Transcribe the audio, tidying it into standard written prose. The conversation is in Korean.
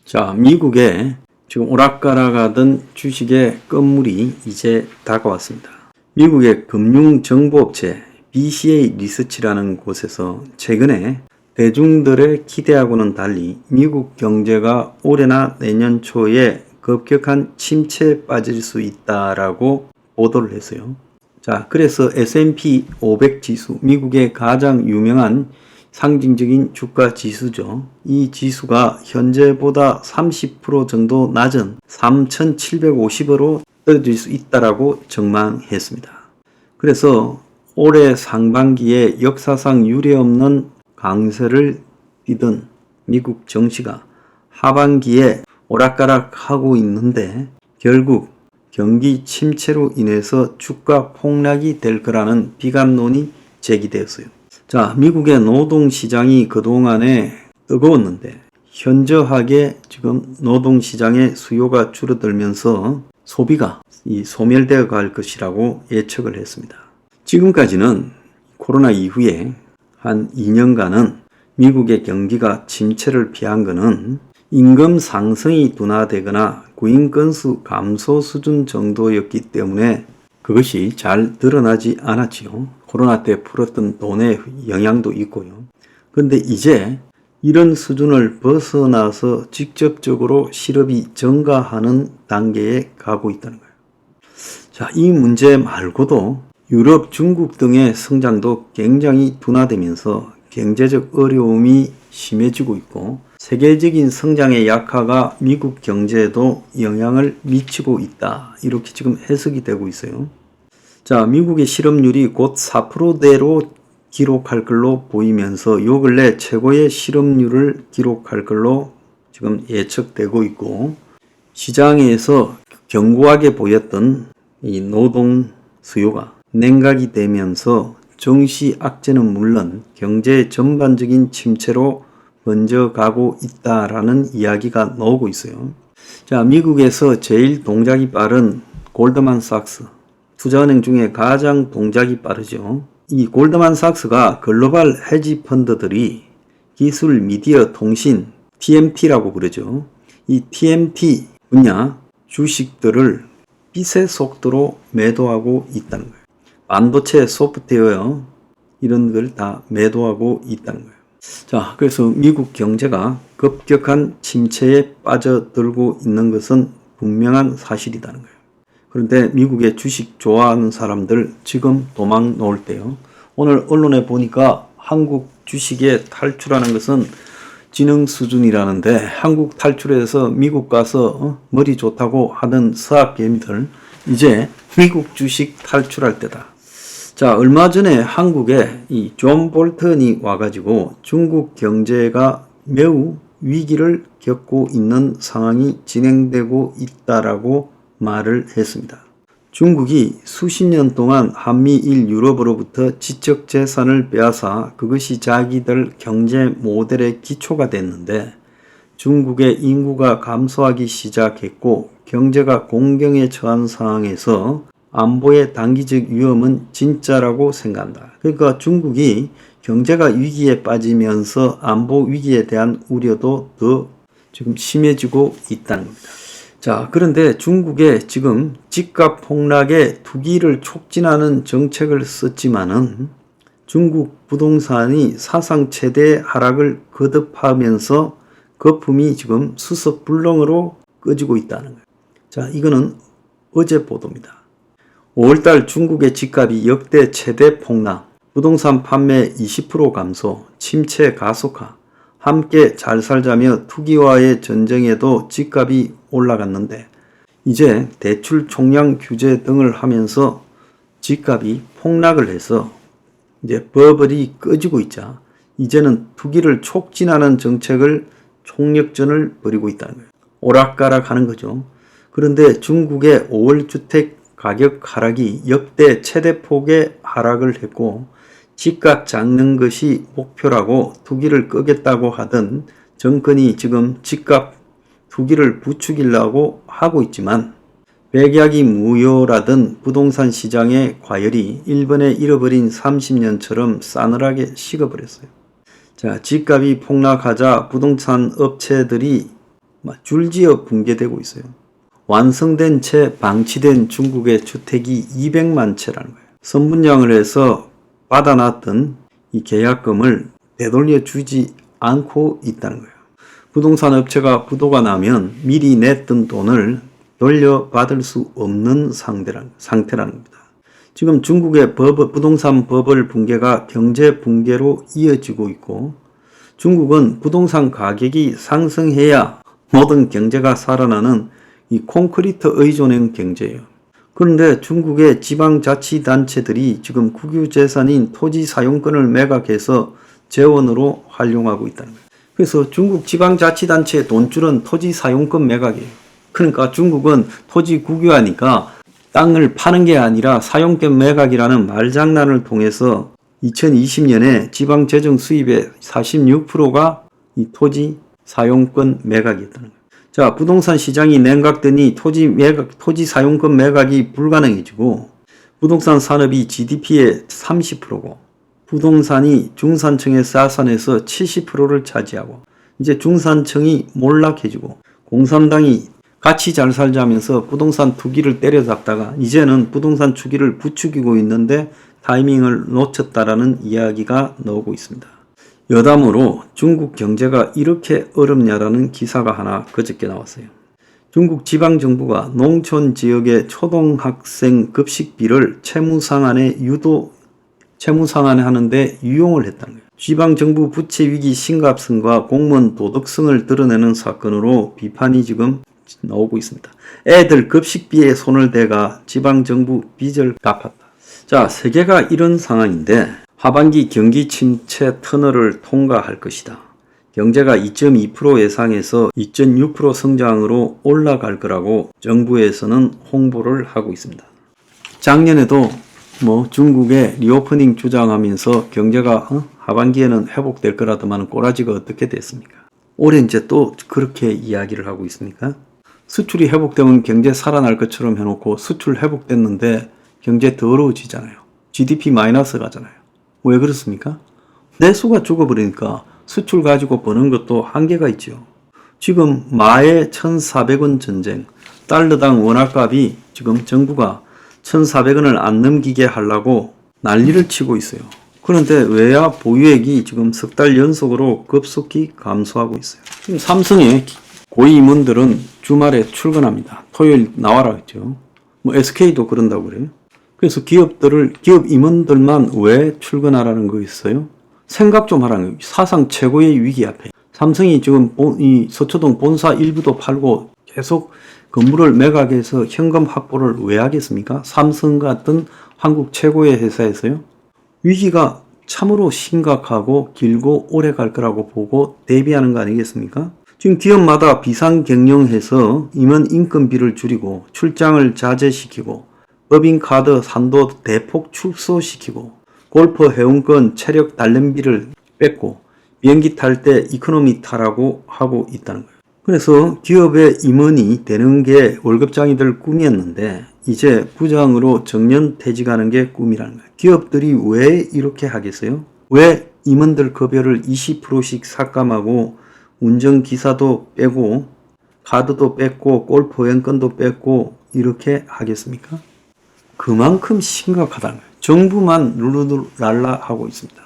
자, 미국에 지금 오락가락하던 주식의 끝물이 이제 다가왔습니다. 미국의 금융정보업체 BCA 리서치라는 곳에서 최근에 대중들의 기대하고는 달리 미국 경제가 올해나 내년 초에 급격한 침체에 빠질 수 있다라고 보도를 했어요. 자, 그래서 S&P 500 지수, 미국의 가장 유명한 상징적인 주가 지수죠. 이 지수가 현재보다 30% 정도 낮은 3,750으로 떨어질 수 있다라고 전망했습니다. 그래서 올해 상반기에 역사상 유례없는 강세를 띠던 미국 증시가 하반기에 오락가락하고 있는데 결국 경기 침체로 인해서 주가 폭락이 될 거라는 비관론이 제기되었어요. 자, 미국의 노동시장이 그동안에 뜨거웠는데 현저하게 지금 노동시장의 수요가 줄어들면서 소비가 소멸되어 갈 것이라고 예측을 했습니다. 지금까지는 코로나 이후에 한 2년간은 미국의 경기가 침체를 피한 것은 임금 상승이 둔화되거나 구인 건수 감소 수준 정도였기 때문에 그것이 잘 드러나지 않았지요. 코로나 때 풀었던 돈의 영향도 있고요. 그런데 이제 이런 수준을 벗어나서 직접적으로 실업이 증가하는 단계에 가고 있다는 거예요. 자, 이 문제 말고도 유럽, 중국 등의 성장도 굉장히 둔화되면서 경제적 어려움이 심해지고 있고 세계적인 성장의 약화가 미국 경제에도 영향을 미치고 있다. 이렇게 지금 해석이 되고 있어요. 자, 미국의 실업률이 곧 4%대로 기록할 걸로 보이면서 요 근래 최고의 실업률을 기록할 걸로 지금 예측되고 있고 시장에서 견고하게 보였던 이 노동 수요가 냉각이 되면서 증시 악재는 물론 경제 전반적인 침체로 먼저 가고 있다라는 이야기가 나오고 있어요. 자, 미국에서 제일 동작이 빠른 골드만삭스 투자은행 중에 가장 동작이 빠르죠. 이 골드만삭스가 글로벌 헤지 펀드들이 기술, 미디어, 통신, TMT라고 부르죠. 이 TMT 분야 주식들을 빛의 속도로 매도하고 있다는 거예요. 반도체, 소프트웨어 이런 걸 다 매도하고 있다는 거예요. 자, 그래서 미국 경제가 급격한 침체에 빠져들고 있는 것은 분명한 사실이라는 거예요. 그런데 미국의 주식 좋아하는 사람들 지금 도망 놓을 때요. 오늘 언론에 보니까 한국 주식에 탈출하는 것은 지능 수준이라는데 한국 탈출해서 미국 가서 머리 좋다고 하던 서학개미들 이제 미국 주식 탈출할 때다. 자, 얼마 전에 한국에 이 존 볼턴이 와가지고 중국 경제가 매우 위기를 겪고 있는 상황이 진행되고 있다라고 말을 했습니다. 중국이 수십 년 동안 한미일 유럽으로부터 지적 재산을 빼앗아 그것이 자기들 경제 모델의 기초가 됐는데 중국의 인구가 감소하기 시작했고 경제가 공경에 처한 상황에서 안보의 단기적 위험은 진짜라고 생각한다. 그러니까 중국이 경제가 위기에 빠지면서 안보 위기에 대한 우려도 더 지금 심해지고 있다는 겁니다. 자, 그런데 중국에 지금 집값 폭락에 투기를 촉진하는 정책을 썼지만은 중국 부동산이 사상 최대 하락을 거듭하면서 거품이 지금 수석불렁으로 꺼지고 있다는 거예요. 자, 이거는 어제 보도입니다. 5월달 중국의 집값이 역대 최대 폭락, 부동산 판매 20% 감소, 침체 가속화, 함께 잘 살자며 투기와의 전쟁에도 집값이 올라갔는데 이제 대출 총량 규제 등을 하면서 집값이 폭락을 해서 이제 버블이 꺼지고 있자 이제는 투기를 촉진하는 정책을 총력전을 벌이고 있다는 거예요. 오락가락 하는 거죠. 그런데 중국의 5월 주택 가격 하락이 역대 최대 폭의 하락을 했고 집값 잡는 것이 목표라고 투기를 끄겠다고 하던 정권이 지금 집값 투기를 부추기려고 하고 있지만 백약이 무효라던 부동산 시장의 과열이 일본에 잃어버린 30년처럼 싸늘하게 식어버렸어요. 자, 집값이 폭락하자 부동산 업체들이 줄지어 붕괴되고 있어요. 완성된 채 방치된 중국의 주택이 200만 채라는 거예요. 선분양을 해서 받아놨던 이 계약금을 되돌려 주지 않고 있다는 거예요. 부동산 업체가 부도가 나면 미리 냈던 돈을 돌려받을 수 없는 상태라는 겁니다. 지금 중국의 부동산 버블 붕괴가 경제 붕괴로 이어지고 있고, 중국은 부동산 가격이 상승해야 모든 경제가 살아나는 이 콘크리트 의존형 경제예요. 그런데 중국의 지방자치단체들이 지금 국유재산인 토지 사용권을 매각해서 재원으로 활용하고 있다는 거예요. 그래서 중국 지방자치단체의 돈줄은 토지 사용권 매각이에요. 그러니까 중국은 토지 국유화니까 땅을 파는 게 아니라 사용권 매각이라는 말장난을 통해서 2020년에 지방재정 수입의 46%가 이 토지 사용권 매각이었다는 거예요. 자, 부동산 시장이 냉각되니 토지 사용권 매각이 불가능해지고, 부동산 산업이 GDP의 30%고, 부동산이 중산층의 자산에서 70%를 차지하고, 이제 중산층이 몰락해지고, 공산당이 같이 잘 살자면서 부동산 투기를 때려잡다가 이제는 부동산 투기를 부추기고 있는데 타이밍을 놓쳤다라는 이야기가 나오고 있습니다. 여담으로 중국 경제가 이렇게 어렵냐라는 기사가 하나 그저께 나왔어요. 중국 지방정부가 농촌 지역의 초등학생 급식비를 채무상환에 하는데 유용을 했다는 거예요. 지방정부 부채 위기 심각성과 공무원 도덕성을 드러내는 사건으로 비판이 지금 나오고 있습니다. 애들 급식비에 손을 대가 지방정부 빚을 갚았다. 자, 세계가 이런 상황인데 하반기 경기 침체 터널을 통과할 것이다. 경제가 2.2% 예상에서 2.6% 성장으로 올라갈 거라고 정부에서는 홍보를 하고 있습니다. 작년에도 중국의 리오프닝 주장하면서 경제가 하반기에는 회복될 거라더만 꼬라지가 어떻게 됐습니까? 올해 이제 또 그렇게 이야기를 하고 있습니까? 수출이 회복되면 경제 살아날 것처럼 해놓고 수출 회복됐는데 경제 더러워지잖아요. GDP 마이너스 가잖아요. 왜 그렇습니까? 내수가 죽어버리니까 수출 가지고 버는 것도 한계가 있죠. 지금 마의 1,400원 전쟁, 달러당 원화값이 지금 정부가 1,400원을 안 넘기게 하려고 난리를 치고 있어요. 그런데 외야 보유액이 지금 석 달 연속으로 급속히 감소하고 있어요. 지금 삼성의 고위 임원들은 주말에 출근합니다. 토요일 나와라 했죠. SK도 그런다고 그래요. 그래서 기업 임원들만 왜 출근하라는 거였어요? 생각 좀 하라는 거예요. 사상 최고의 위기 앞에. 삼성이 지금 이 서초동 본사 일부도 팔고 계속 건물을 매각해서 현금 확보를 왜 하겠습니까? 삼성 같은 한국 최고의 회사에서요. 위기가 참으로 심각하고 길고 오래 갈 거라고 보고 대비하는 거 아니겠습니까? 지금 기업마다 비상경영해서 임원 인건비를 줄이고 출장을 자제시키고 법인카드 산도 대폭 축소시키고 골프 회원권 체력 단련비를 뺐고 비행기 탈 때 이코노미 타라고 하고 있다는 거예요. 그래서 기업의 임원이 되는 게 월급장이들 꿈이었는데 이제 부장으로 정년 퇴직하는 게 꿈이라는 거예요. 기업들이 왜 이렇게 하겠어요? 왜 임원들 급여를 20%씩 삭감하고 운전기사도 빼고 카드도 뺐고 골프 회원권도 뺐고 이렇게 하겠습니까? 그만큼 심각하다는 거예요. 정부만 룰루랄라 하고 있습니다.